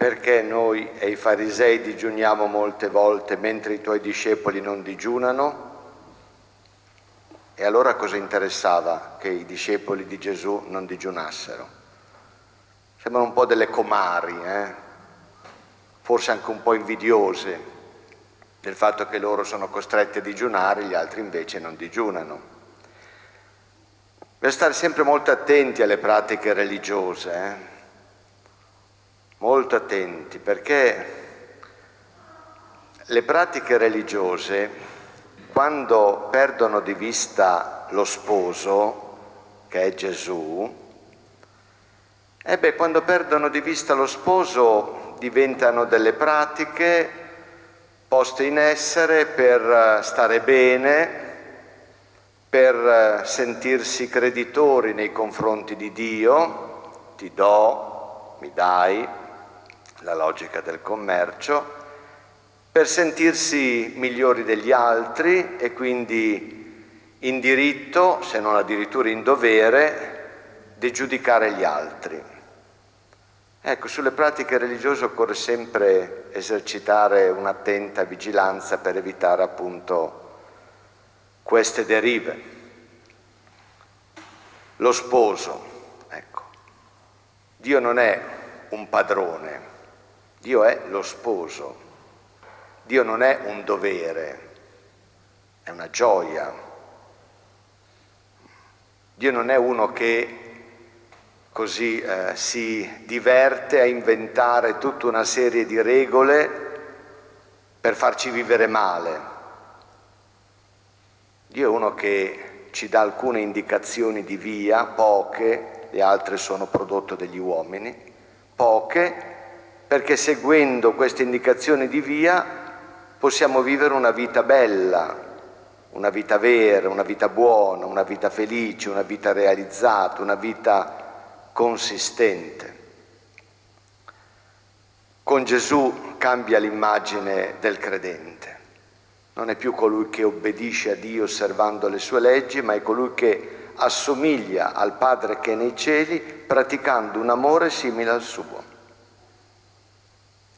perché noi e i farisei digiuniamo molte volte mentre i tuoi discepoli non digiunano? E allora cosa interessava che i discepoli di Gesù non digiunassero? Sembrano un po' delle comari, forse anche un po' invidiose del fatto che loro sono costretti a digiunare, gli altri invece non digiunano. Bisogna stare sempre molto attenti alle pratiche religiose, molto attenti, perché le pratiche religiose, quando perdono di vista lo sposo, che è Gesù, quando perdono di vista lo sposo diventano delle pratiche poste in essere per stare bene, per sentirsi creditori nei confronti di Dio, ti do, mi dai, la logica del commercio, per sentirsi migliori degli altri e quindi in diritto, se non addirittura in dovere, di giudicare gli altri. Ecco, sulle pratiche religiose occorre sempre esercitare un'attenta vigilanza per evitare appunto queste derive. Lo sposo, ecco, Dio non è un padrone, Dio è lo sposo, Dio non è un dovere, è una gioia. Dio non è uno che così si diverte a inventare tutta una serie di regole per farci vivere male. Dio è uno che ci dà alcune indicazioni di via, poche, le altre sono prodotto degli uomini, poche, perché seguendo queste indicazioni di via possiamo vivere una vita bella, una vita vera, una vita buona, una vita felice, una vita realizzata, una vita consistente. Con Gesù cambia l'immagine del credente. Non è più colui che obbedisce a Dio osservando le sue leggi, ma è colui che assomiglia al Padre che è nei cieli praticando un amore simile al suo.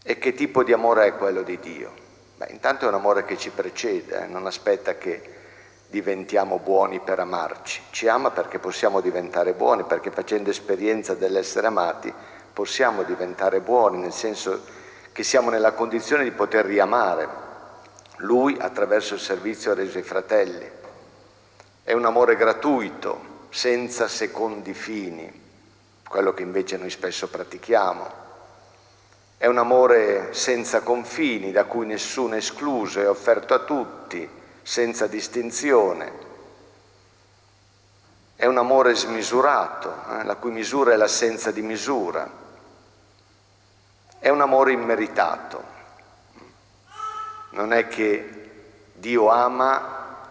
E che tipo di amore è quello di Dio? Intanto è un amore che ci precede, non aspetta che diventiamo buoni per amarci. Ci ama perché possiamo diventare buoni, perché facendo esperienza dell'essere amati possiamo diventare buoni, nel senso che siamo nella condizione di poter riamare Lui attraverso il servizio reso ai fratelli. È un amore gratuito, senza secondi fini, quello che invece noi spesso pratichiamo. È un amore senza confini, da cui nessuno è escluso, è offerto a tutti, senza distinzione. È un amore smisurato, la cui misura è l'assenza di misura. È un amore immeritato. Non è che Dio ama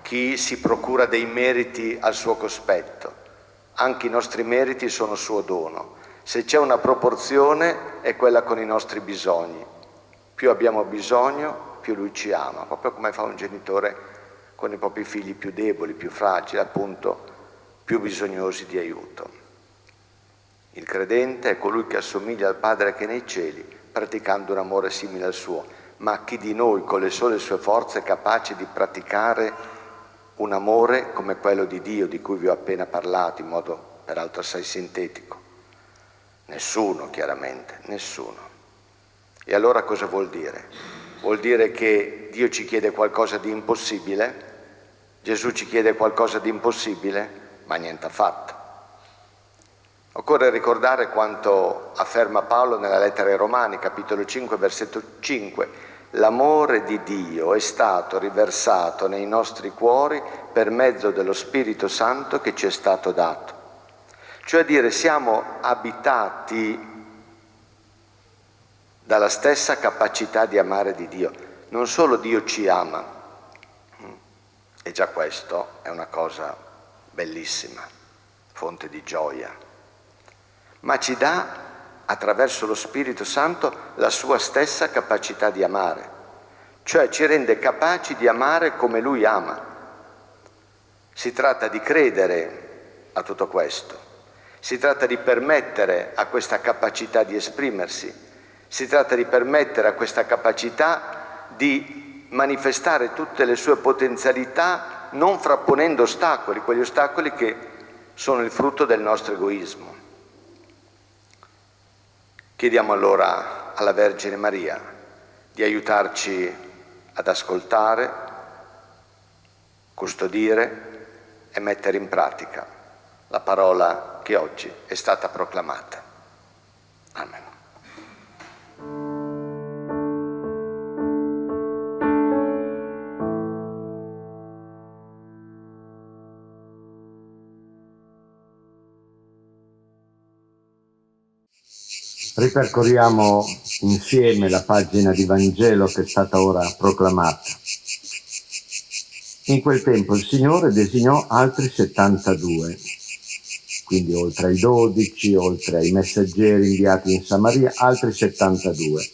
chi si procura dei meriti al suo cospetto. Anche i nostri meriti sono suo dono. Se c'è una proporzione è quella con i nostri bisogni. Più abbiamo bisogno, più Lui ci ama, proprio come fa un genitore con i propri figli più deboli, più fragili, appunto, più bisognosi di aiuto. Il credente è colui che assomiglia al Padre che è nei cieli, praticando un amore simile al suo. Ma chi di noi con le sole sue forze è capace di praticare un amore come quello di Dio, di cui vi ho appena parlato, in modo peraltro assai sintetico? Nessuno, chiaramente, nessuno. E allora cosa vuol dire? Vuol dire che Dio ci chiede qualcosa di impossibile? Gesù ci chiede qualcosa di impossibile? Ma niente affatto. Occorre ricordare quanto afferma Paolo nella lettera ai Romani, capitolo 5, versetto 5. L'amore di Dio è stato riversato nei nostri cuori per mezzo dello Spirito Santo che ci è stato dato. Cioè dire, siamo abitati dalla stessa capacità di amare di Dio. Non solo Dio ci ama, e già questo è una cosa bellissima, fonte di gioia, ma ci dà, attraverso lo Spirito Santo, la sua stessa capacità di amare. Cioè ci rende capaci di amare come Lui ama. Si tratta di credere a tutto questo. si tratta di permettere a questa capacità di esprimersi, si tratta di permettere a questa capacità di manifestare tutte le sue potenzialità, non frapponendo ostacoli, quegli ostacoli che sono il frutto del nostro egoismo. Chiediamo allora alla Vergine Maria di aiutarci ad ascoltare, custodire e mettere in pratica la parola che oggi è stata proclamata. Amen. Ripercorriamo insieme la pagina di Vangelo che è stata ora proclamata. In quel tempo il Signore designò altri 72, quindi oltre ai 12, oltre ai messaggeri inviati in Samaria, altri 72.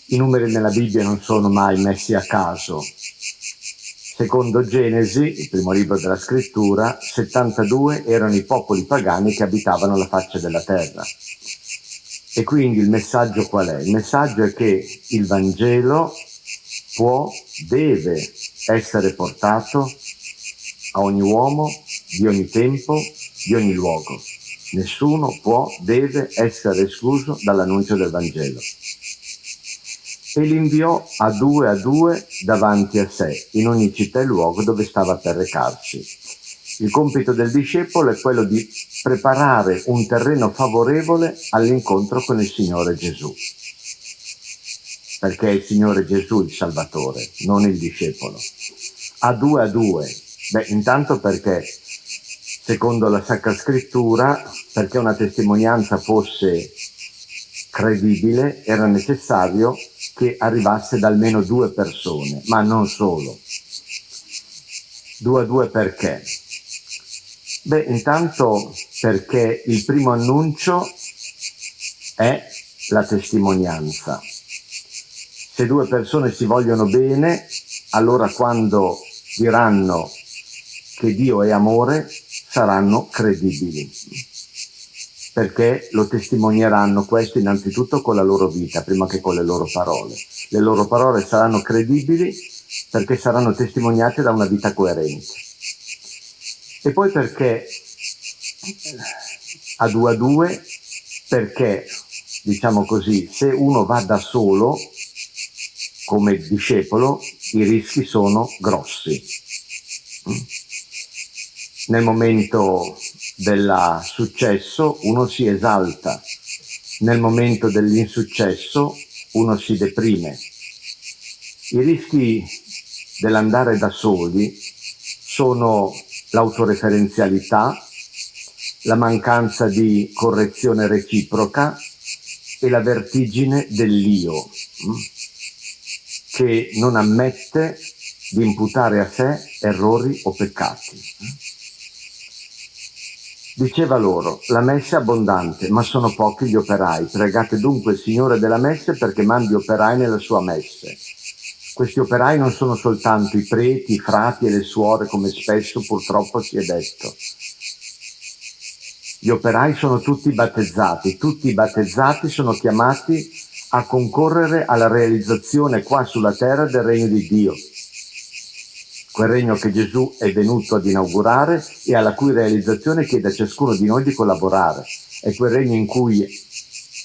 I numeri nella Bibbia non sono mai messi a caso. Secondo Genesi, il primo libro della scrittura, 72 erano i popoli pagani che abitavano la faccia della terra. E quindi il messaggio qual è? Il messaggio è che il Vangelo deve essere portato a ogni uomo, di ogni tempo, di ogni luogo. Nessuno deve essere escluso dall'annuncio del Vangelo. E li inviò a due davanti a sé, in ogni città e luogo dove stava per recarsi. Il compito del discepolo è quello di preparare un terreno favorevole all'incontro con il Signore Gesù. Perché è il Signore Gesù il Salvatore, non il discepolo. A due. Beh, intanto perché, secondo la Sacra Scrittura, perché una testimonianza fosse credibile, era necessario che arrivasse da almeno 2 persone, ma non solo. 2 perché? Beh, intanto perché il primo annuncio è la testimonianza. Se 2 persone si vogliono bene, allora quando diranno che Dio è amore, saranno credibili. Perché lo testimonieranno questo innanzitutto con la loro vita, prima che con le loro parole. Le loro parole saranno credibili perché saranno testimoniate da una vita coerente. E poi perché a due, perché, diciamo così, se uno va da solo, come discepolo, i rischi sono grossi. Nel momento del successo uno si esalta, nel momento dell'insuccesso uno si deprime. I rischi dell'andare da soli sono l'autoreferenzialità, la mancanza di correzione reciproca e la vertigine dell'io, che non ammette di imputare a sé errori o peccati. Diceva loro: la messe è abbondante, ma sono pochi gli operai. Pregate dunque il Signore della messe perché mandi operai nella sua messe. Questi operai non sono soltanto i preti, i frati e le suore, come spesso purtroppo si è detto. Gli operai sono tutti i battezzati sono chiamati a concorrere alla realizzazione qua sulla terra del regno di Dio. Quel regno che Gesù è venuto ad inaugurare e alla cui realizzazione chiede a ciascuno di noi di collaborare. È quel regno in cui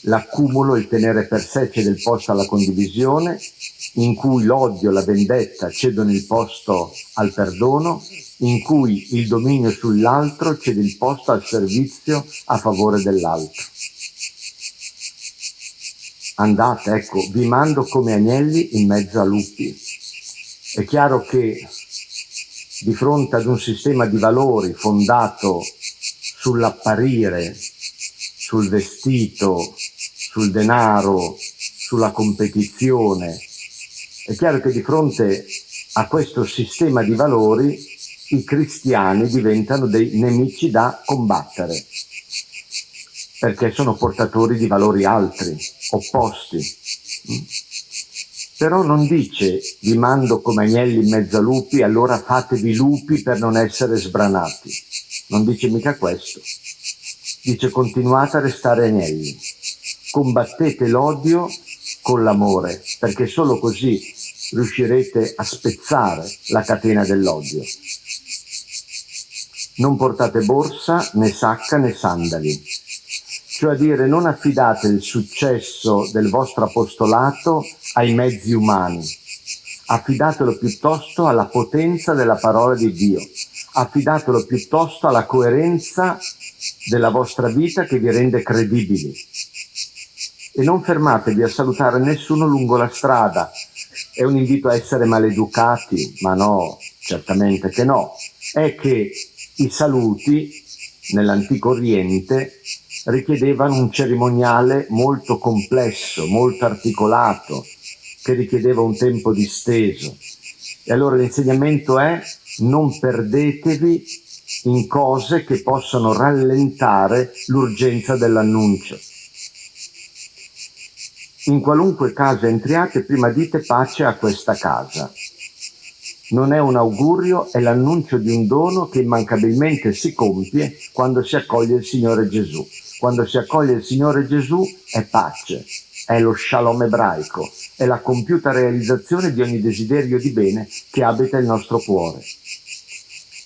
l'accumulo, il tenere per sé cede il posto alla condivisione, in cui l'odio e la vendetta cedono il posto al perdono, in cui il dominio sull'altro cede il posto al servizio a favore dell'altro. Andate, ecco, vi mando come agnelli in mezzo a lupi. È chiaro che di fronte ad un sistema di valori fondato sull'apparire, sul vestito, sul denaro, sulla competizione, è chiaro che di fronte a questo sistema di valori i cristiani diventano dei nemici da combattere, perché sono portatori di valori altri, opposti. Però non dice vi mando come agnelli in mezzo a lupi, allora fatevi lupi per non essere sbranati. non dice mica questo. Dice continuate a restare agnelli, combattete l'odio con l'amore, perché solo così riuscirete a spezzare la catena dell'odio. Non portate borsa, né sacca, né sandali. Cioè a dire, non affidate il successo del vostro apostolato ai mezzi umani, affidatelo piuttosto alla potenza della parola di Dio, affidatelo piuttosto alla coerenza della vostra vita che vi rende credibili. E non fermatevi a salutare nessuno lungo la strada. È un invito a essere maleducati? Ma no, certamente che no. È che i saluti nell'antico Oriente richiedevano un cerimoniale molto complesso, molto articolato, che richiedeva un tempo disteso. E allora l'insegnamento è: non perdetevi in cose che possono rallentare l'urgenza dell'annuncio. In qualunque casa entriate, prima dite pace a questa casa. Non è un augurio, è l'annuncio di un dono che immancabilmente si compie quando si accoglie il Signore Gesù. Quando si accoglie il Signore Gesù è pace, è lo shalom ebraico, è la compiuta realizzazione di ogni desiderio di bene che abita il nostro cuore.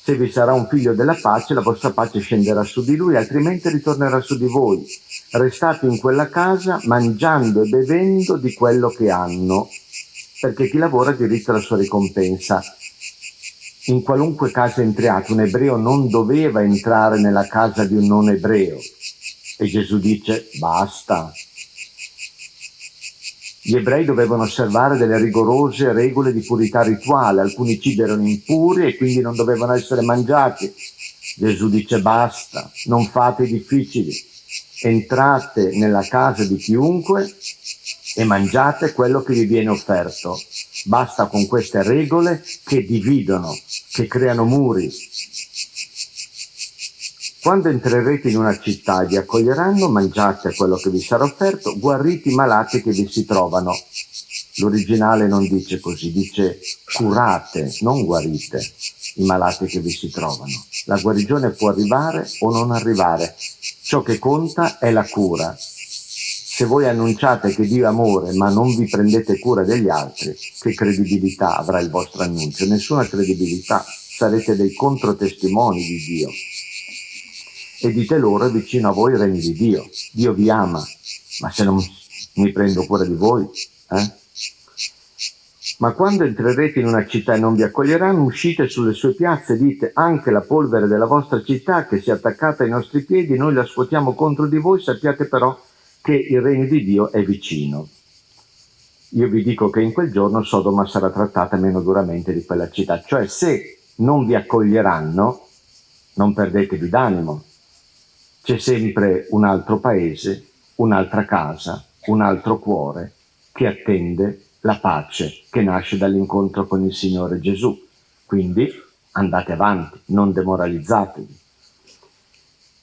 Se vi sarà un figlio della pace, la vostra pace scenderà su di lui, altrimenti ritornerà su di voi. Restate in quella casa mangiando e bevendo di quello che hanno, perché chi lavora ha diritto alla sua ricompensa. In qualunque casa entriate, un ebreo non doveva entrare nella casa di un non ebreo. E Gesù dice: basta. Gli ebrei dovevano osservare delle rigorose regole di purità rituale, alcuni cibi erano impuri e quindi non dovevano essere mangiati. Gesù dice: basta, non fate i difficili, entrate nella casa di chiunque e mangiate quello che vi viene offerto. Basta con queste regole che dividono, che creano muri. Quando entrerete in una città e vi accoglieranno, mangiate quello che vi sarà offerto, guarite i malati che vi si trovano. L'originale non dice così, dice curate, non guarite i malati che vi si trovano. La guarigione può arrivare o non arrivare. Ciò che conta è la cura. Se voi annunciate che Dio è amore ma non vi prendete cura degli altri, che credibilità avrà il vostro annuncio? Nessuna credibilità, sarete dei controtestimoni di Dio. E dite loro: vicino a voi il regno di Dio, Dio vi ama, ma se non mi prendo cura di voi, Ma quando entrerete in una città e non vi accoglieranno, uscite sulle sue piazze e dite: anche la polvere della vostra città che si è attaccata ai nostri piedi, noi la scuotiamo contro di voi, sappiate però che il regno di Dio è vicino. Io vi dico che in quel giorno Sodoma sarà trattata meno duramente di quella città. Cioè, se non vi accoglieranno, non perdetevi d'animo. C'è sempre un altro paese, un'altra casa, un altro cuore che attende la pace che nasce dall'incontro con il Signore Gesù. Quindi andate avanti, non demoralizzatevi.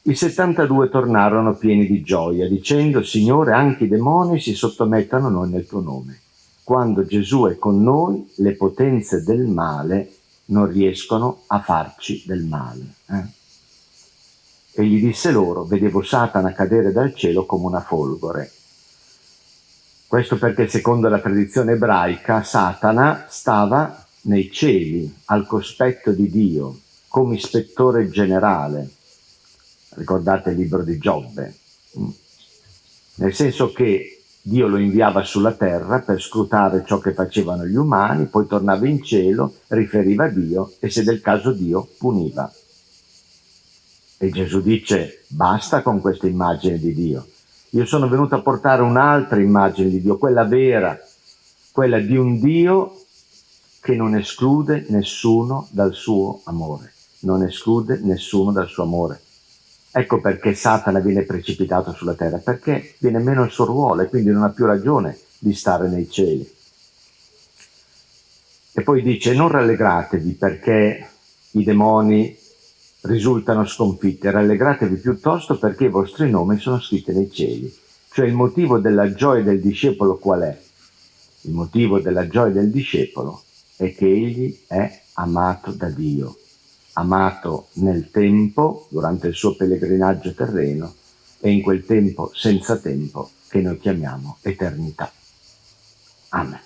I 72 tornarono pieni di gioia, dicendo: Signore, anche i demoni si sottomettono a noi nel tuo nome. Quando Gesù è con noi, le potenze del male non riescono a farci del male. E gli disse loro: vedevo Satana cadere dal cielo come una folgore. Questo perché, secondo la tradizione ebraica, Satana stava nei cieli, al cospetto di Dio, come ispettore generale. Ricordate il libro di Giobbe? Nel senso che Dio lo inviava sulla terra per scrutare ciò che facevano gli umani, poi tornava in cielo, riferiva a Dio e, se del caso, Dio puniva. E Gesù dice: basta con questa immagine di Dio. Io sono venuto a portare un'altra immagine di Dio, quella vera, quella di un Dio che non esclude nessuno dal suo amore. Non esclude nessuno dal suo amore. Ecco perché Satana viene precipitato sulla terra, perché viene meno il suo ruolo e quindi non ha più ragione di stare nei cieli. E poi dice: non rallegratevi perché i demoni risultano sconfitti, rallegratevi piuttosto perché i vostri nomi sono scritti nei cieli. Cioè, il motivo della gioia del discepolo qual è? Il motivo della gioia del discepolo è che egli è amato da Dio. amato nel tempo, durante il suo pellegrinaggio terreno, e in quel tempo senza tempo che noi chiamiamo eternità. Amen.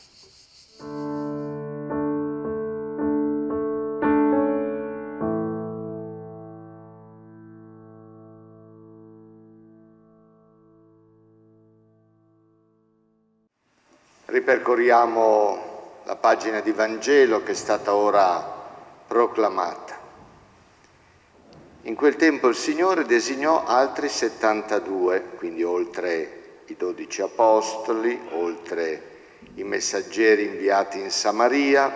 Ripercorriamo la pagina di Vangelo che è stata ora proclamata. In quel tempo il Signore designò altri 72, quindi oltre i 12 apostoli, oltre i messaggeri inviati in Samaria,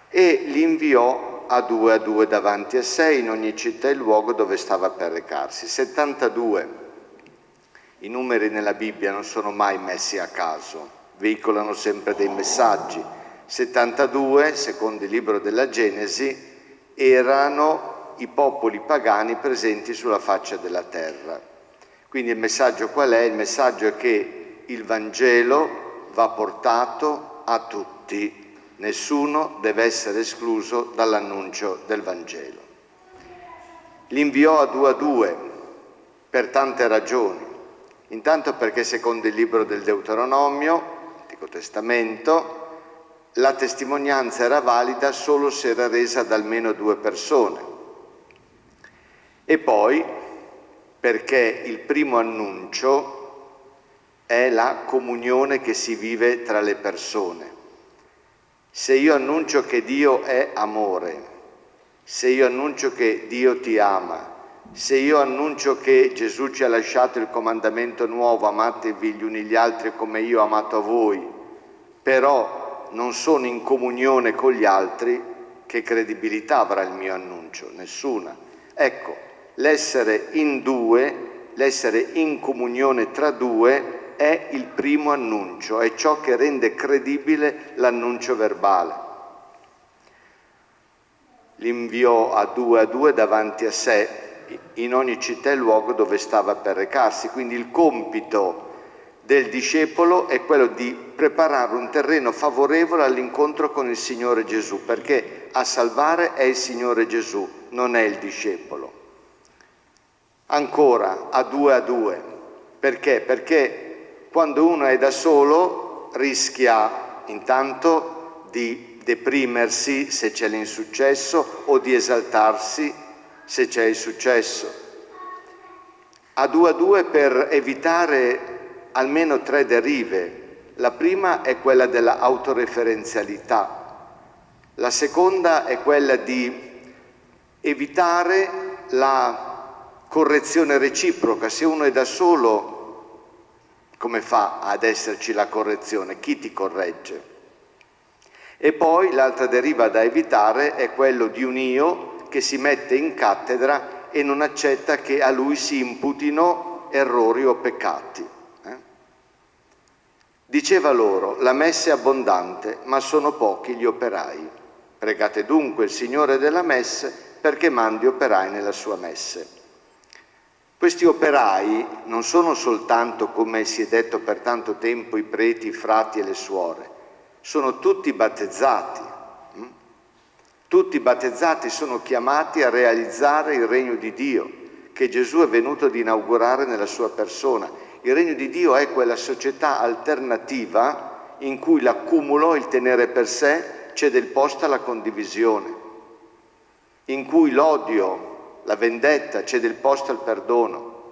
e li inviò a due davanti a sé in ogni città e luogo dove stava per recarsi. 72. I numeri nella Bibbia non sono mai messi a caso, veicolano sempre dei messaggi. 72, secondo il libro della Genesi, erano i popoli pagani presenti sulla faccia della terra. Quindi il messaggio qual è? Il messaggio è che il Vangelo va portato a tutti, nessuno deve essere escluso dall'annuncio del Vangelo. Li inviò a due per tante ragioni. Intanto perché secondo il libro del Deuteronomio, Antico Testamento, la testimonianza era valida solo se era resa da almeno 2 persone. E poi perché il primo annuncio è la comunione che si vive tra le persone. Se io annuncio che Dio è amore, se io annuncio che Dio ti ama, se io annuncio che Gesù ci ha lasciato il comandamento nuovo, amatevi gli uni gli altri come io ho amato a voi, però non sono in comunione con gli altri, che credibilità avrà il mio annuncio? Nessuna. Ecco, l'essere in due, l'essere in comunione tra due è il primo annuncio, è ciò che rende credibile l'annuncio verbale. Li inviò a due davanti a sé in ogni città e luogo dove stava per recarsi. Quindi il compito del discepolo è quello di preparare un terreno favorevole all'incontro con il Signore Gesù, perché a salvare è il Signore Gesù, non è il discepolo. Ancora a due. Perché? Perché quando uno è da solo rischia intanto di deprimersi se c'è l'insuccesso o di esaltarsi se c'è il successo. A due per evitare almeno 3 derive. La prima è quella della autoreferenzialità. La seconda è quella di evitare la correzione reciproca. Se uno è da solo, come fa ad esserci la correzione? Chi ti corregge? E poi l'altra deriva da evitare è quello di un io che si mette in cattedra e non accetta che a lui si imputino errori o peccati. Diceva loro: la messe è abbondante, ma sono pochi gli operai. Pregate dunque il Signore della messe perché mandi operai nella sua messe. Questi operai non sono soltanto, come si è detto per tanto tempo, i preti, i frati e le suore, sono tutti battezzati. Tutti i battezzati sono chiamati a realizzare il regno di Dio, che Gesù è venuto ad inaugurare nella sua persona. Il regno di Dio è quella società alternativa in cui l'accumulo, il tenere per sé, cede il posto alla condivisione, in cui l'odio, la vendetta cede il posto al perdono,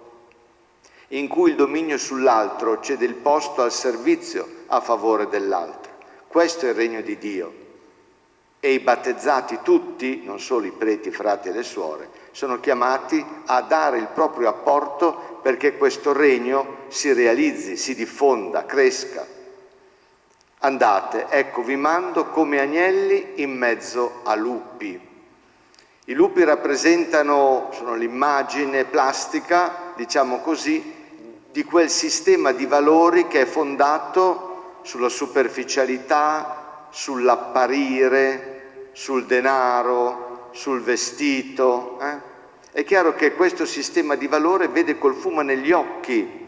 in cui il dominio sull'altro cede il posto al servizio a favore dell'altro. Questo è il regno di Dio. E i battezzati tutti, non solo i preti, i frati e le suore, sono chiamati a dare il proprio apporto perché questo regno si realizzi, si diffonda, cresca. Andate, ecco vi mando come agnelli in mezzo a lupi. I lupi sono l'immagine plastica, diciamo così, di quel sistema di valori che è fondato sulla superficialità, sull'apparire, sul denaro, sul vestito. È chiaro che questo sistema di valore vede col fumo negli occhi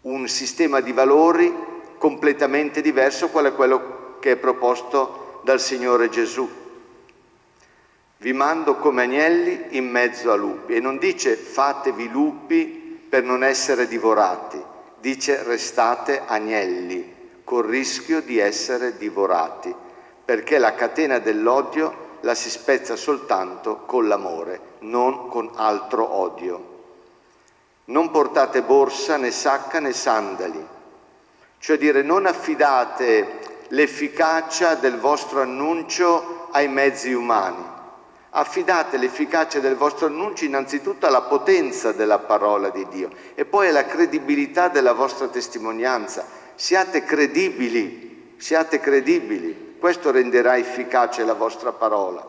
un sistema di valori completamente diverso, qual è quello che è proposto dal Signore Gesù. vi mando come agnelli in mezzo a lupi. E non dice fatevi lupi per non essere divorati, dice restate agnelli, col rischio di essere divorati, perché la catena dell'odio la si spezza soltanto con l'amore, non con altro odio. Non portate borsa, né sacca, né sandali, cioè dire non affidate l'efficacia del vostro annuncio ai mezzi umani. Affidate l'efficacia del vostro annuncio innanzitutto alla potenza della parola di Dio e poi alla credibilità della vostra testimonianza. Siate credibili, questo renderà efficace la vostra parola.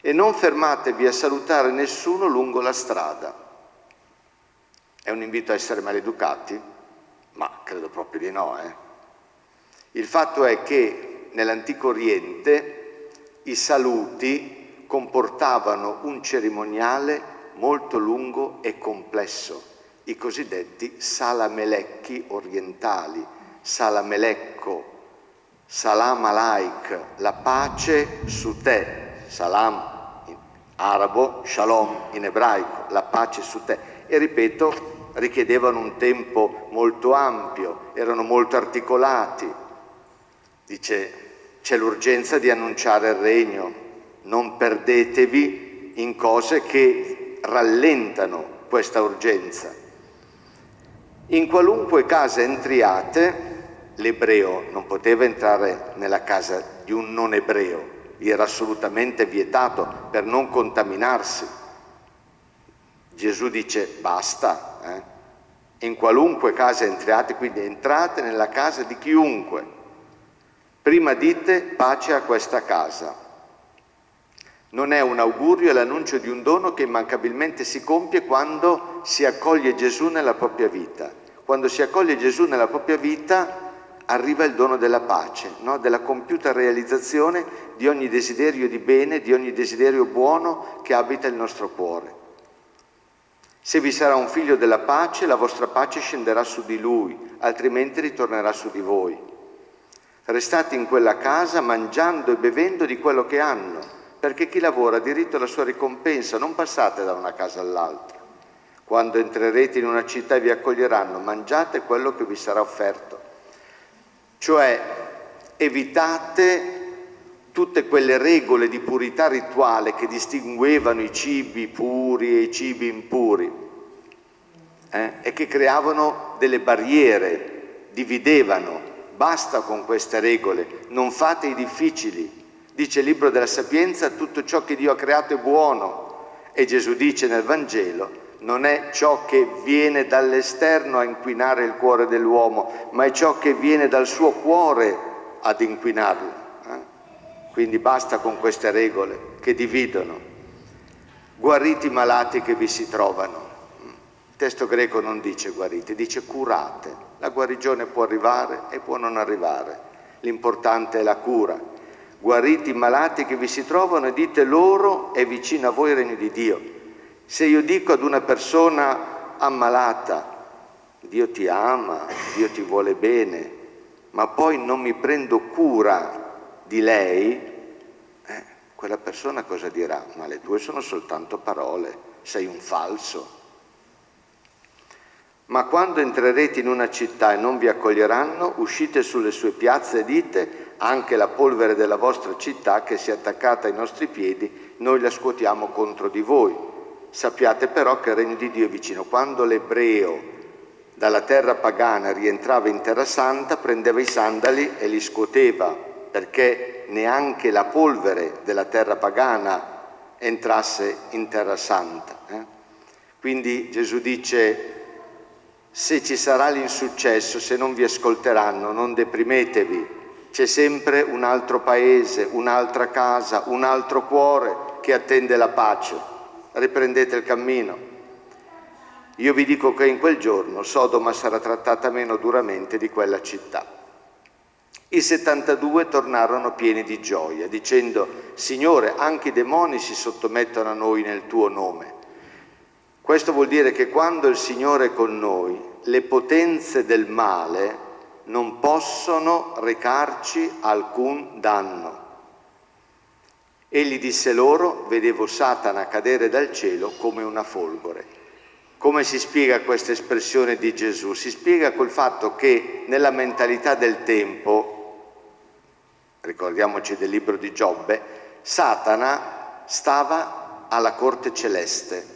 E non fermatevi a salutare nessuno lungo la strada. È un invito a essere maleducati? Ma credo proprio di no. Il fatto è che nell'antico Oriente i saluti comportavano un cerimoniale molto lungo e complesso, i cosiddetti salamelecchi orientali, salamelecco, salam alaik, la pace su te, salam in arabo, shalom in ebraico, la pace su te. E ripeto, richiedevano un tempo molto ampio, erano molto articolati. Dice, c'è l'urgenza di annunciare il regno, non perdetevi in cose che rallentano questa urgenza. In qualunque casa entriate, l'ebreo non poteva entrare nella casa di un non ebreo, gli era assolutamente vietato per non contaminarsi. Gesù dice basta, in qualunque casa entriate, quindi entrate nella casa di chiunque. Prima dite pace a questa casa. Non è un augurio, è l'annuncio di un dono che immancabilmente si compie quando si accoglie Gesù nella propria vita. Quando si accoglie Gesù nella propria vita arriva il dono della pace, no? Della compiuta realizzazione di ogni desiderio di bene, di ogni desiderio buono che abita il nostro cuore. Se vi sarà un figlio della pace, la vostra pace scenderà su di lui, altrimenti ritornerà su di voi. Restate in quella casa mangiando e bevendo di quello che hanno, perché chi lavora ha diritto alla sua ricompensa, non passate da una casa all'altra. Quando entrerete in una città e vi accoglieranno, mangiate quello che vi sarà offerto. Cioè, evitate tutte quelle regole di purità rituale che distinguevano i cibi puri e i cibi impuri e che creavano delle barriere, dividevano. Basta con queste regole, non fate i difficili. Dice il libro della Sapienza, tutto ciò che Dio ha creato è buono. E Gesù dice nel Vangelo, non è ciò che viene dall'esterno a inquinare il cuore dell'uomo, ma è ciò che viene dal suo cuore ad inquinarlo. Quindi basta con queste regole che dividono. Guarite i malati che vi si trovano. Il testo greco non dice guarite, dice curate. La guarigione può arrivare e può non arrivare. L'importante è la cura. Guarite i malati che vi si trovano e dite loro è vicino a voi il regno di Dio. Se io dico ad una persona ammalata, Dio ti ama, Dio ti vuole bene, ma poi non mi prendo cura di lei, quella persona cosa dirà? Ma le tue sono soltanto parole, sei un falso. Ma quando entrerete in una città e non vi accoglieranno, uscite sulle sue piazze e dite anche la polvere della vostra città che si è attaccata ai nostri piedi, noi la scuotiamo contro di voi. Sappiate però che il regno di Dio è vicino. Quando l'ebreo dalla terra pagana rientrava in terra santa, prendeva i sandali e li scuoteva, perché neanche la polvere della terra pagana entrasse in terra santa. Quindi Gesù dice, se ci sarà l'insuccesso, se non vi ascolteranno, non deprimetevi, c'è sempre un altro paese, un'altra casa, un altro cuore che attende la pace. Riprendete il cammino. Io vi dico che in quel giorno Sodoma sarà trattata meno duramente di quella città. I 72 tornarono pieni di gioia, dicendo, Signore, anche i demoni si sottomettono a noi nel tuo nome. Questo vuol dire che quando il Signore è con noi, le potenze del male non possono recarci alcun danno. Egli disse loro: vedevo Satana cadere dal cielo come una folgore. Come si spiega questa espressione di Gesù? Si spiega col fatto che nella mentalità del tempo, ricordiamoci del libro di Giobbe, Satana stava alla corte celeste,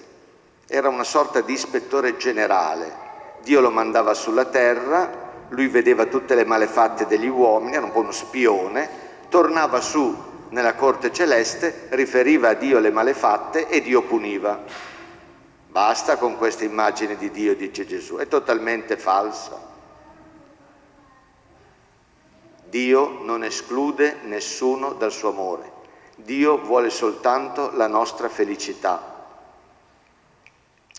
era una sorta di ispettore generale. Dio lo mandava sulla terra, lui vedeva tutte le malefatte degli uomini, era un po' uno spione, tornava su nella corte celeste, riferiva a Dio le malefatte e Dio puniva. Basta con questa immagine di Dio, dice Gesù, è totalmente falsa. Dio non esclude nessuno dal suo amore. Dio vuole soltanto la nostra felicità.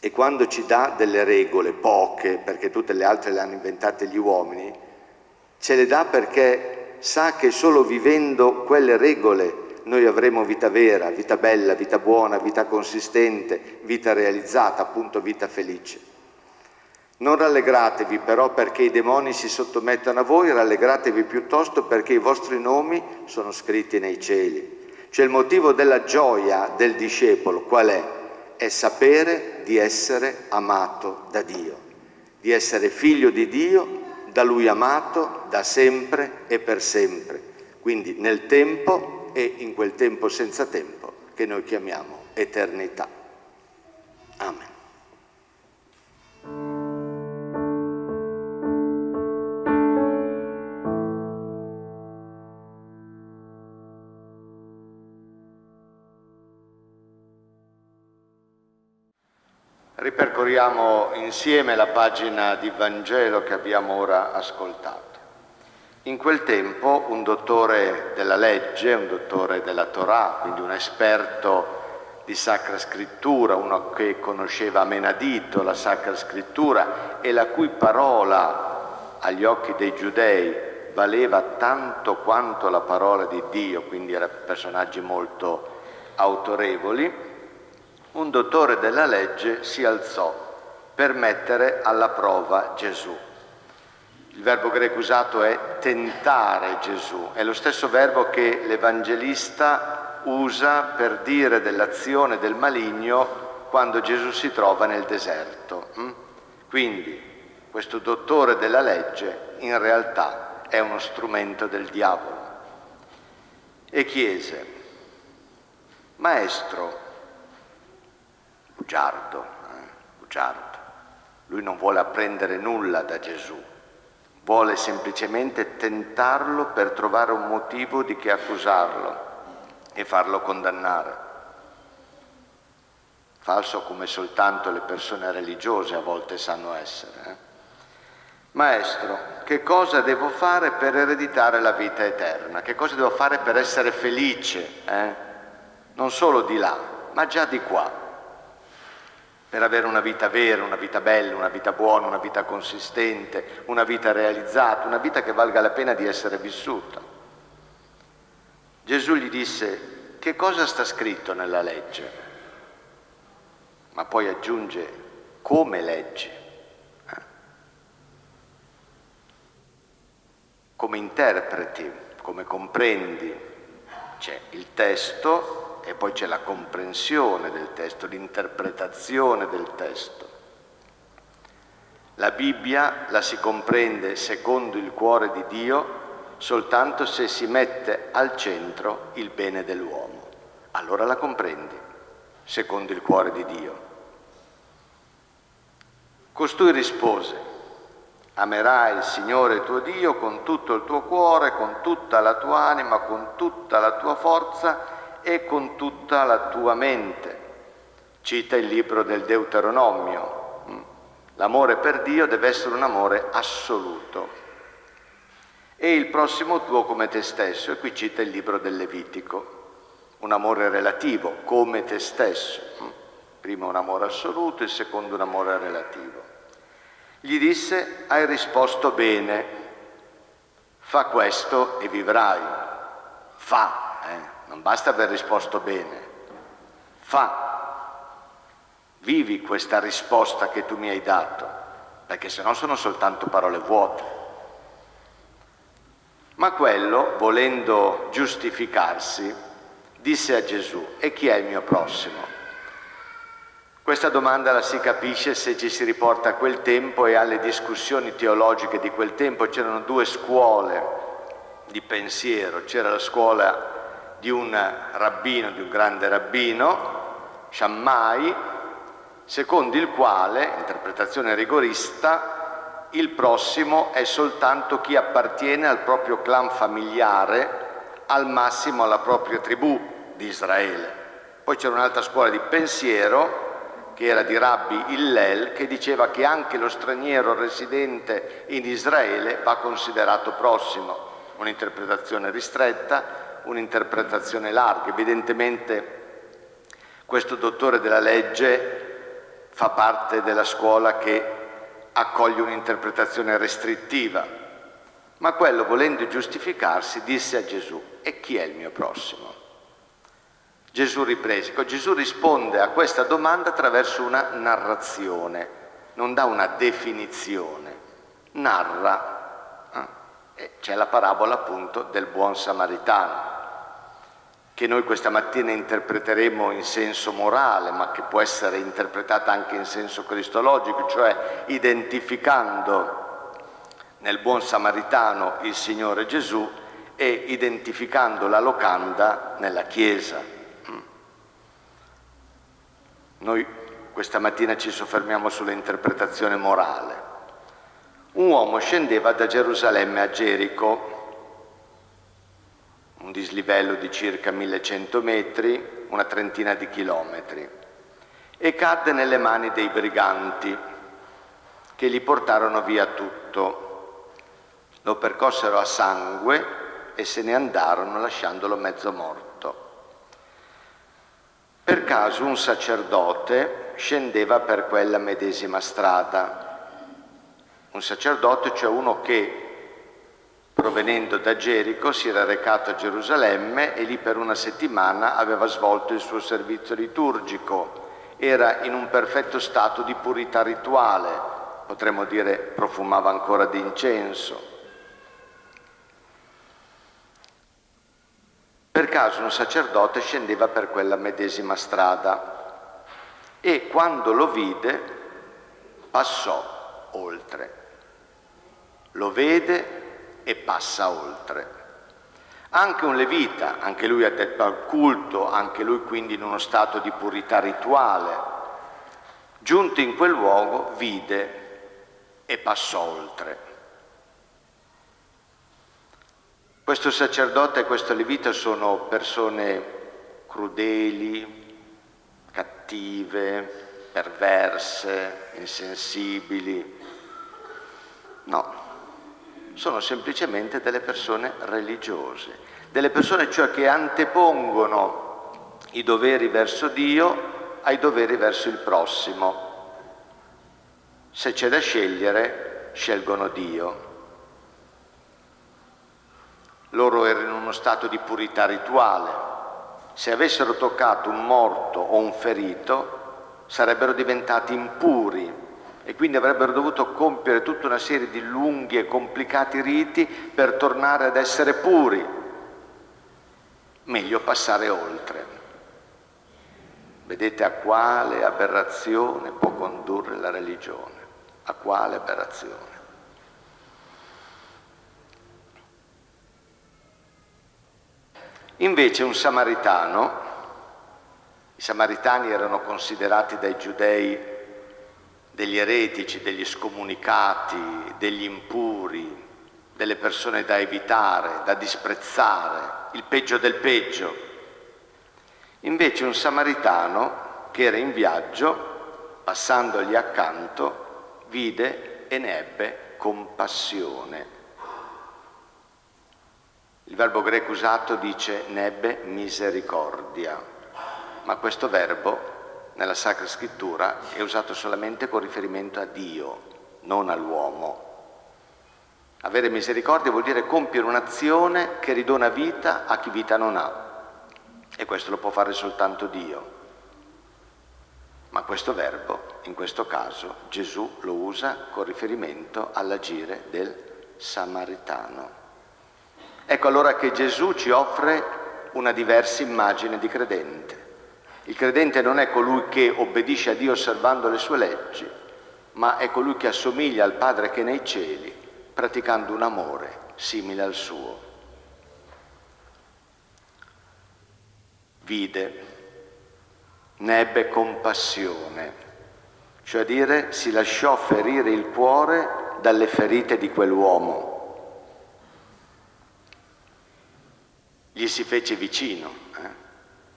E quando ci dà delle regole, poche, perché tutte le altre le hanno inventate gli uomini, ce le dà perché sa che solo vivendo quelle regole noi avremo vita vera, vita bella, vita buona, vita consistente, vita realizzata, appunto vita felice. Non rallegratevi però perché i demoni si sottomettono a voi, rallegratevi piuttosto perché i vostri nomi sono scritti nei cieli. Cioè il motivo della gioia del discepolo qual è? È sapere di essere amato da Dio, di essere figlio di Dio, da Lui amato da sempre e per sempre, quindi nel tempo e in quel tempo senza tempo che noi chiamiamo eternità. Amen. Ripercorriamo insieme la pagina di Vangelo che abbiamo ora ascoltato. In quel tempo un dottore della legge, un dottore della Torah, quindi un esperto di Sacra Scrittura, uno che conosceva a menadito la Sacra Scrittura e la cui parola agli occhi dei giudei valeva tanto quanto la parola di Dio, quindi erano personaggi molto autorevoli, un dottore della legge si alzò per mettere alla prova Gesù. Il verbo greco usato è tentare Gesù, è lo stesso verbo che l'Evangelista usa per dire dell'azione del maligno quando Gesù si trova nel deserto. Quindi questo dottore della legge in realtà è uno strumento del diavolo. E chiese: Maestro, bugiardo, lui non vuole apprendere nulla da Gesù, vuole semplicemente tentarlo per trovare un motivo di che accusarlo e farlo condannare. Falso come soltanto le persone religiose a volte sanno essere. Maestro, che cosa devo fare per ereditare la vita eterna? Che cosa devo fare per essere felice? Non solo di là, ma già di qua. Per avere una vita vera, una vita bella, una vita buona, una vita consistente, una vita realizzata, una vita che valga la pena di essere vissuta. Gesù gli disse: che cosa sta scritto nella legge? Ma poi aggiunge: come leggi? Come interpreti, come comprendi? C'è il testo e poi c'è la comprensione del testo, l'interpretazione del testo. La Bibbia la si comprende secondo il cuore di Dio soltanto se si mette al centro il bene dell'uomo. Allora la comprendi secondo il cuore di Dio. Costui rispose: amerai il Signore tuo Dio con tutto il tuo cuore, con tutta la tua anima, con tutta la tua forza e con tutta la tua mente. Cita il libro del Deuteronomio. L'amore per Dio deve essere un amore assoluto. E il prossimo tuo come te stesso. E qui cita il libro del Levitico. Un amore relativo, come te stesso. Primo un amore assoluto, il secondo un amore relativo. Gli disse: hai risposto bene, fa questo e vivrai. Non basta aver risposto bene, vivi questa risposta che tu mi hai dato, perché sennò sono soltanto parole vuote. Ma quello, volendo giustificarsi, disse a Gesù: e chi è il mio prossimo? Questa domanda la si capisce se ci si riporta a quel tempo e alle discussioni teologiche di quel tempo. C'erano due scuole di pensiero. C'era la scuola di un rabbino, di un grande rabbino, Shammai, secondo il quale, interpretazione rigorista, il prossimo è soltanto chi appartiene al proprio clan familiare, al massimo alla propria tribù di Israele. Poi c'era un'altra scuola di pensiero che era di Rabbi Hillel, che diceva che anche lo straniero residente in Israele va considerato prossimo. Un'interpretazione ristretta, un'interpretazione larga. Evidentemente questo dottore della legge fa parte della scuola che accoglie un'interpretazione restrittiva, ma quello, volendo giustificarsi, disse a Gesù: e chi è il mio prossimo? Gesù riprese. Gesù risponde a questa domanda attraverso una narrazione, non dà una definizione, narra. C'è la parabola appunto del buon samaritano, che noi questa mattina interpreteremo in senso morale, ma che può essere interpretata anche in senso cristologico, cioè identificando nel buon samaritano il Signore Gesù e identificando la locanda nella Chiesa. Noi questa mattina ci soffermiamo sull'interpretazione morale. Un uomo scendeva da Gerusalemme a Gerico, un dislivello di circa 1100 metri, una trentina di chilometri, e cadde nelle mani dei briganti che gli portarono via tutto. Lo percossero a sangue e se ne andarono lasciandolo mezzo morto. Per caso un sacerdote scendeva per quella medesima strada. Un sacerdote, cioè uno che, provenendo da Gerico, si era recato a Gerusalemme e lì per una settimana aveva svolto il suo servizio liturgico. Era in un perfetto stato di purità rituale, potremmo dire profumava ancora di incenso. Per caso un sacerdote scendeva per quella medesima strada e quando lo vide passò oltre. Lo vede e passa oltre. Anche un levita, anche lui addetto al culto, anche lui quindi in uno stato di purità rituale, giunto in quel luogo vide e passò oltre. Questo sacerdote e questo levita sono persone crudeli, cattive, perverse, insensibili. No, sono semplicemente delle persone religiose, delle persone cioè che antepongono i doveri verso Dio ai doveri verso il prossimo. Se c'è da scegliere, scelgono Dio. Loro erano in uno stato di purità rituale. Se avessero toccato un morto o un ferito, sarebbero diventati impuri e quindi avrebbero dovuto compiere tutta una serie di lunghi e complicati riti per tornare ad essere puri. Meglio passare oltre. Vedete a quale aberrazione può condurre la religione? A quale aberrazione? Invece un samaritano, i samaritani erano considerati dai giudei degli eretici, degli scomunicati, degli impuri, delle persone da evitare, da disprezzare, il peggio del peggio. Invece un samaritano che era in viaggio, passandogli accanto, vide e ne ebbe compassione. Il verbo greco usato dice ne ebbe misericordia, ma questo verbo nella Sacra Scrittura è usato solamente con riferimento a Dio, non all'uomo. Avere misericordia vuol dire compiere un'azione che ridona vita a chi vita non ha, e questo lo può fare soltanto Dio. Ma questo verbo, in questo caso, Gesù lo usa con riferimento all'agire del samaritano. Ecco allora che Gesù ci offre una diversa immagine di credente. Il credente non è colui che obbedisce a Dio osservando le sue leggi, ma è colui che assomiglia al Padre che è nei cieli, praticando un amore simile al suo. Vide, ne ebbe compassione, cioè a dire si lasciò ferire il cuore dalle ferite di quell'uomo. Gli si fece vicino,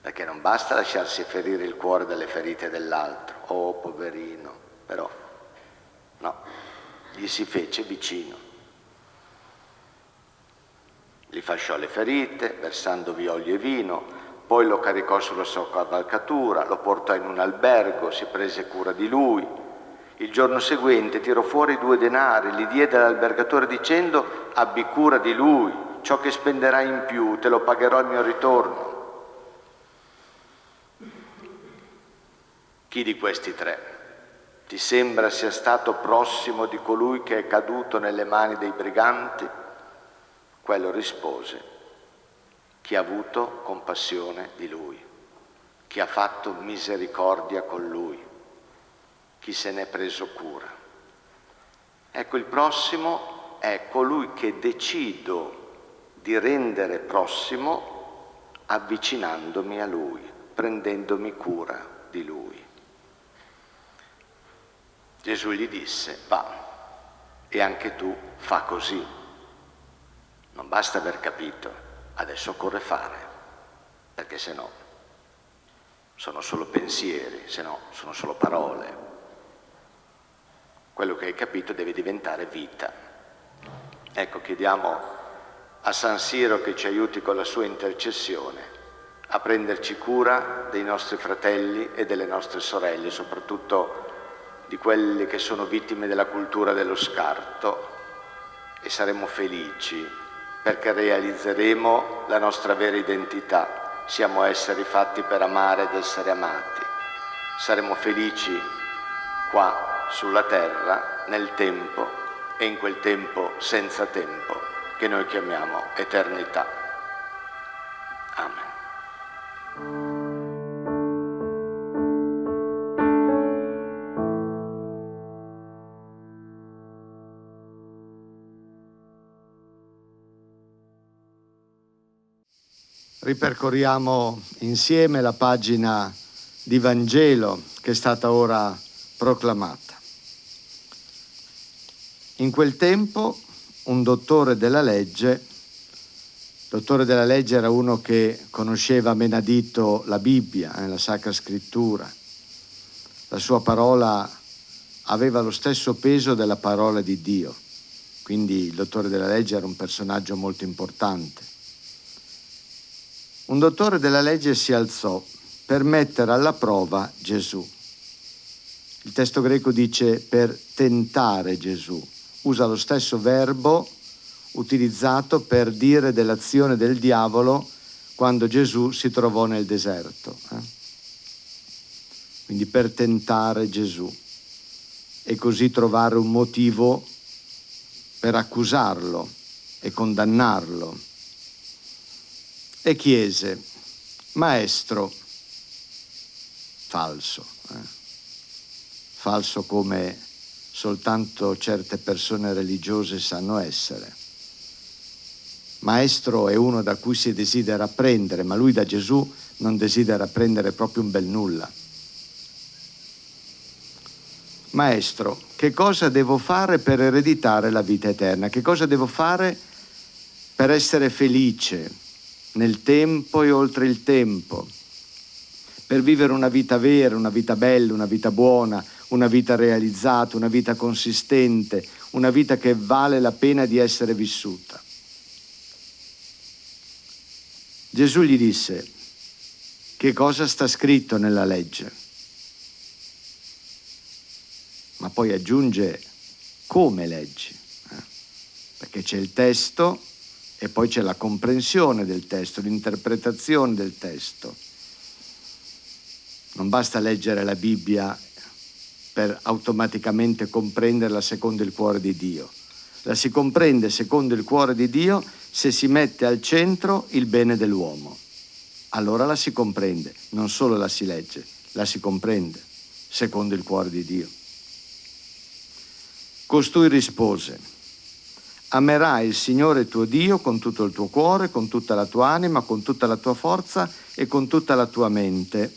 perché non basta lasciarsi ferire il cuore dalle ferite dell'altro, oh poverino, però no, gli si fece vicino. Gli fasciò le ferite, versandovi olio e vino, poi lo caricò sulla sua cavalcatura, lo portò in un albergo, si prese cura di lui. Il giorno seguente tirò fuori 2 denari, li diede all'albergatore dicendo: abbi cura di lui, ciò che spenderai in più te lo pagherò al mio ritorno. Chi di questi 3 ti sembra sia stato prossimo di colui che è caduto nelle mani dei briganti? Quello rispose: chi ha avuto compassione di lui, chi ha fatto misericordia con lui, chi se n'è preso cura. Ecco, il prossimo è colui che decido di rendere prossimo avvicinandomi a lui, prendendomi cura di lui. Gesù gli disse: va, e anche tu fa così. Non basta aver capito, adesso occorre fare, perché se no sono solo pensieri, se no sono solo parole. Quello che hai capito deve diventare vita. Ecco, chiediamo a San Siro che ci aiuti con la sua intercessione a prenderci cura dei nostri fratelli e delle nostre sorelle, soprattutto di quelli che sono vittime della cultura dello scarto, e saremo felici perché realizzeremo la nostra vera identità. Siamo esseri fatti per amare ed essere amati. Saremo felici qua sulla terra, nel tempo e in quel tempo senza tempo che noi chiamiamo eternità. Amen. Ripercorriamo insieme la pagina di Vangelo che è stata ora proclamata. In quel tempo un dottore della legge era uno che conosceva a menadito la Bibbia, la Sacra Scrittura. La sua parola aveva lo stesso peso della parola di Dio, quindi il dottore della legge era un personaggio molto importante. Un dottore della legge si alzò per mettere alla prova Gesù. Il testo greco dice per tentare Gesù. Usa lo stesso verbo utilizzato per dire dell'azione del diavolo quando Gesù si trovò nel deserto. Quindi per tentare Gesù e così trovare un motivo per accusarlo e condannarlo. E chiese: Maestro, falso come soltanto certe persone religiose sanno essere. Maestro è uno da cui si desidera apprendere, ma lui da Gesù non desidera apprendere proprio un bel nulla. Maestro, che cosa devo fare per ereditare la vita eterna? Che cosa devo fare per essere felice nel tempo e oltre il tempo, per vivere una vita vera, una vita bella, una vita buona, una vita realizzata, una vita consistente, una vita che vale la pena di essere vissuta? Gesù gli disse: che cosa sta scritto nella legge? Ma poi aggiunge: come leggi? Perché c'è il testo e poi c'è la comprensione del testo, l'interpretazione del testo. Non basta leggere la Bibbia per automaticamente comprenderla secondo il cuore di Dio. La si comprende secondo il cuore di Dio se si mette al centro il bene dell'uomo. allora la si comprende, non solo la si legge, la si comprende, secondo il cuore di Dio. Costui rispose: amerai il Signore tuo Dio con tutto il tuo cuore, con tutta la tua anima, con tutta la tua forza e con tutta la tua mente.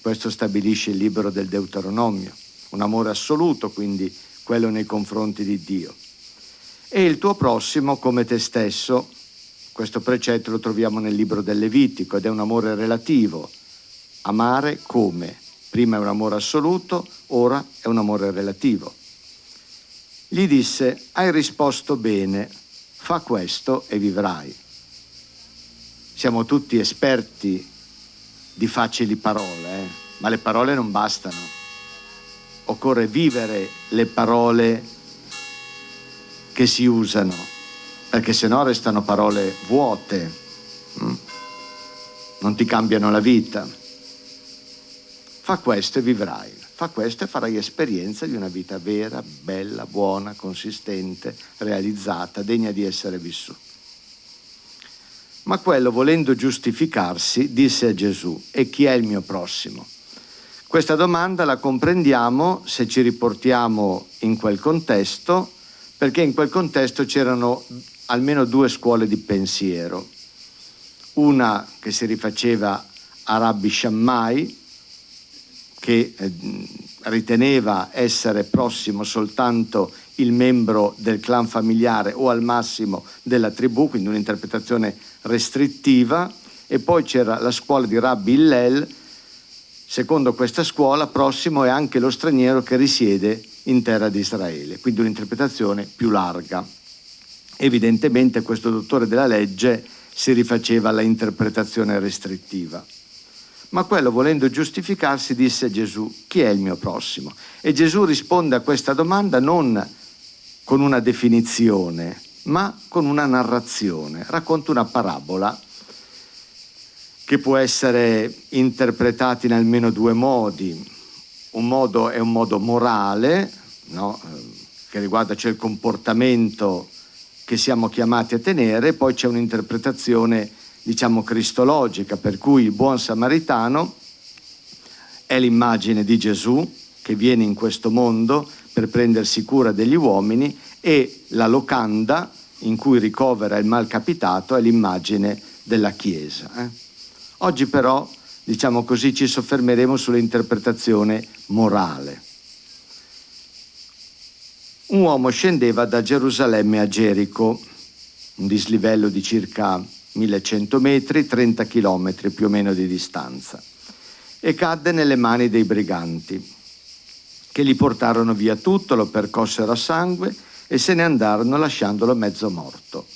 Questo stabilisce il libro del Deuteronomio, un amore assoluto, quindi quello nei confronti di Dio. E il tuo prossimo come te stesso. Questo precetto lo troviamo nel libro del Levitico ed è un amore relativo. Amare come? Prima è un amore assoluto, ora è un amore relativo. Gli disse: hai risposto bene, fa questo e vivrai. Siamo tutti esperti di facili parole, ma le parole non bastano. Occorre vivere le parole che si usano, perché sennò restano parole vuote, non ti cambiano la vita. Fa questo e vivrai, fa questo e farai esperienza di una vita vera, bella, buona, consistente, realizzata, degna di essere vissuta. Ma quello, volendo giustificarsi, disse a Gesù: e chi è il mio prossimo? Questa domanda la comprendiamo se ci riportiamo in quel contesto, perché in quel contesto c'erano almeno due scuole di pensiero. Una che si rifaceva a Rabbi Shammai, che riteneva essere prossimo soltanto il membro del clan familiare o al massimo della tribù, quindi un'interpretazione restrittiva, e poi c'era la scuola di Rabbi Hillel. Secondo questa scuola, prossimo è anche lo straniero che risiede in terra di Israele, quindi un'interpretazione più larga. Evidentemente questo dottore della legge si rifaceva alla interpretazione restrittiva. Ma quello, volendo giustificarsi, disse a Gesù: chi è il mio prossimo? E Gesù risponde a questa domanda non con una definizione, ma con una narrazione. Racconta una parabola che può essere interpretata in almeno due modi. Un modo è un modo morale, no? Che riguarda il comportamento che siamo chiamati a tenere, poi c'è un'interpretazione, diciamo, cristologica, per cui il buon samaritano è l'immagine di Gesù che viene in questo mondo per prendersi cura degli uomini, e la locanda in cui ricovera il malcapitato è l'immagine della Chiesa. Oggi però, diciamo così, ci soffermeremo sull'interpretazione morale. Un uomo scendeva da Gerusalemme a Gerico, un dislivello di circa 1100 metri, 30 chilometri più o meno di distanza, e cadde nelle mani dei briganti, che gli portarono via tutto, lo percossero a sangue e se ne andarono lasciandolo mezzo morto.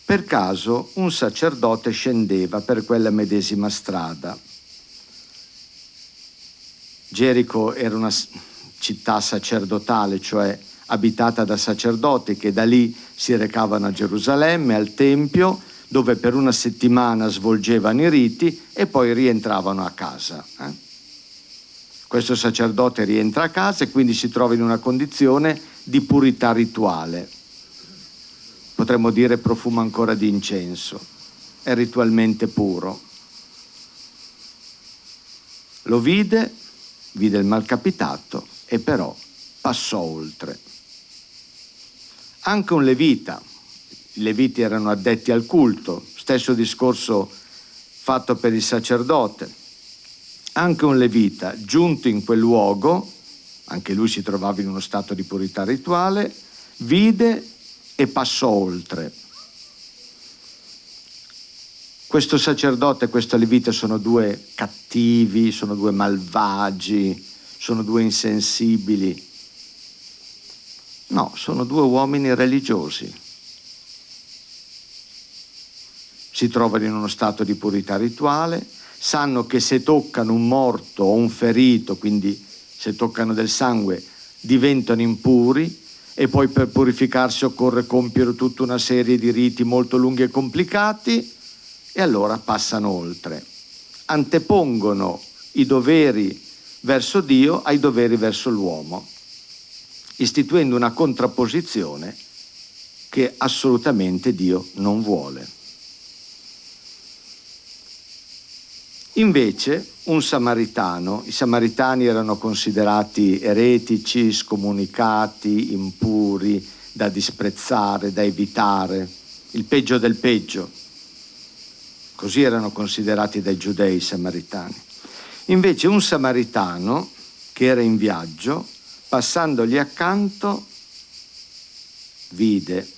Per caso un sacerdote scendeva per quella medesima strada. Gerico era una città sacerdotale, cioè abitata da sacerdoti che da lì si recavano a Gerusalemme, al Tempio, dove per una settimana svolgevano i riti e poi rientravano a casa. Questo sacerdote rientra a casa e quindi si trova in una condizione di purità rituale. Potremmo dire profuma ancora di incenso, è ritualmente puro. Lo vide il malcapitato e però passò oltre. Anche un levita, i leviti erano addetti al culto, stesso discorso fatto per il sacerdote. Anche un levita, giunto in quel luogo, anche lui si trovava in uno stato di purità rituale, vide e passò oltre. Questo sacerdote e questo levita sono due cattivi, sono due malvagi, sono due insensibili. No, sono due uomini religiosi. Si trovano in uno stato di purità rituale, sanno che se toccano un morto o un ferito, quindi se toccano del sangue, diventano impuri, e poi per purificarsi occorre compiere tutta una serie di riti molto lunghi e complicati, e allora passano oltre. Antepongono i doveri verso Dio ai doveri verso l'uomo, istituendo una contrapposizione che assolutamente Dio non vuole. Invece un samaritano, i samaritani erano considerati eretici, scomunicati, impuri, da disprezzare, da evitare, il peggio del peggio. Così erano considerati dai giudei i samaritani. Invece un samaritano che era in viaggio, passandogli accanto, vide,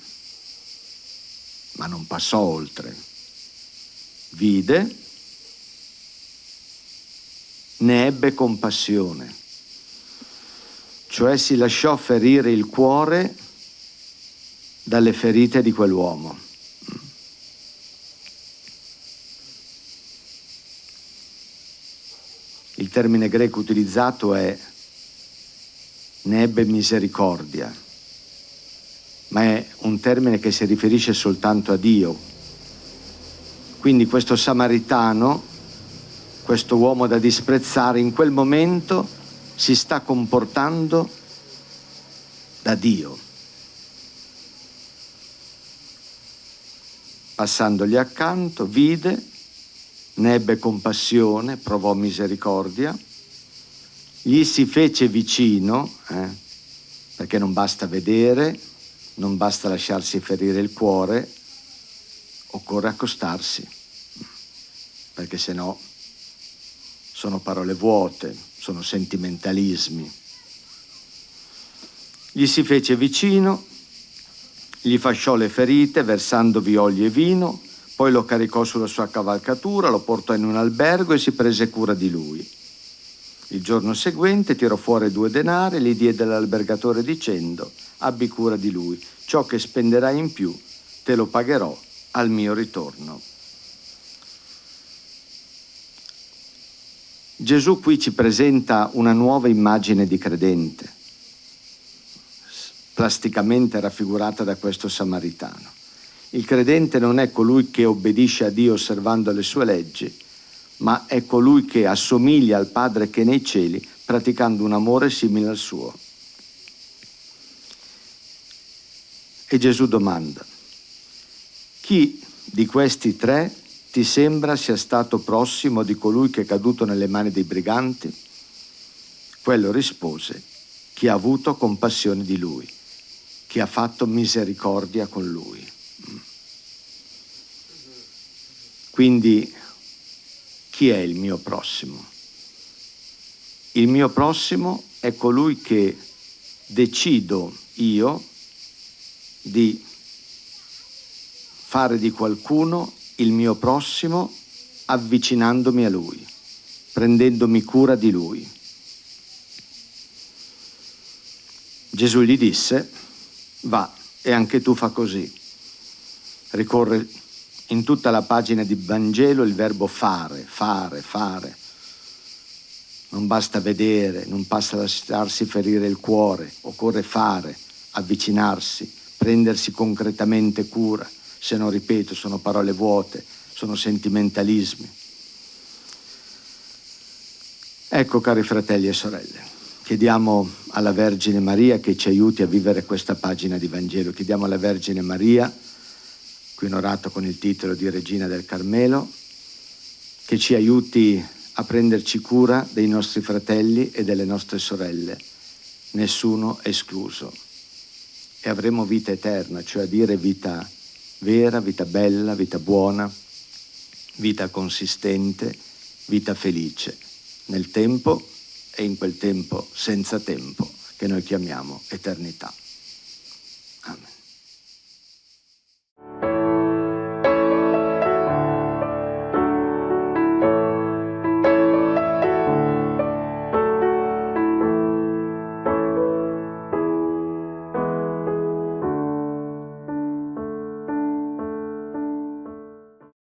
ma non passò oltre, vide, ne ebbe compassione, cioè si lasciò ferire il cuore dalle ferite di quell'uomo. Il termine greco utilizzato è ne ebbe misericordia, ma è un termine che si riferisce soltanto a Dio. Quindi questo samaritano, questo uomo da disprezzare, in quel momento si sta comportando da Dio. Passandogli accanto, vide, ne ebbe compassione, provò misericordia, gli si fece vicino, perché non basta vedere, non basta lasciarsi ferire il cuore, occorre accostarsi, perché se no sono parole vuote, sono sentimentalismi. Gli si fece vicino, gli fasciò le ferite versandovi olio e vino, poi lo caricò sulla sua cavalcatura, lo portò in un albergo e si prese cura di lui. Il giorno seguente tirò fuori 2 denari e li diede all'albergatore dicendo: abbi cura di lui, ciò che spenderai in più te lo pagherò al mio ritorno. Gesù qui ci presenta una nuova immagine di credente, plasticamente raffigurata da questo samaritano. Il credente non è colui che obbedisce a Dio osservando le sue leggi, ma è colui che assomiglia al Padre che è nei cieli, praticando un amore simile al suo. E Gesù domanda: chi di questi 3 ti sembra sia stato prossimo di colui che è caduto nelle mani dei briganti? Quello rispose: chi ha avuto compassione di lui, chi ha fatto misericordia con lui. Quindi chi è il mio prossimo? Il mio prossimo è colui che decido io di fare di qualcuno il mio prossimo avvicinandomi a lui, prendendomi cura di lui. Gesù gli disse: va, e anche tu fa così. Ricorre in tutta la pagina di Vangelo il verbo fare, fare, fare. Non basta vedere, non basta lasciarsi ferire il cuore, occorre fare, avvicinarsi, prendersi concretamente cura. Se no, ripeto, sono parole vuote, sono sentimentalismi. Ecco, cari fratelli e sorelle, chiediamo alla Vergine Maria che ci aiuti a vivere questa pagina di Vangelo. Chiediamo alla Vergine Maria, qui onorato con il titolo di Regina del Carmelo, che ci aiuti a prenderci cura dei nostri fratelli e delle nostre sorelle, nessuno escluso. E avremo vita eterna, cioè a dire vita vera, vita bella, vita buona, vita consistente, vita felice, nel tempo e in quel tempo senza tempo che noi chiamiamo eternità.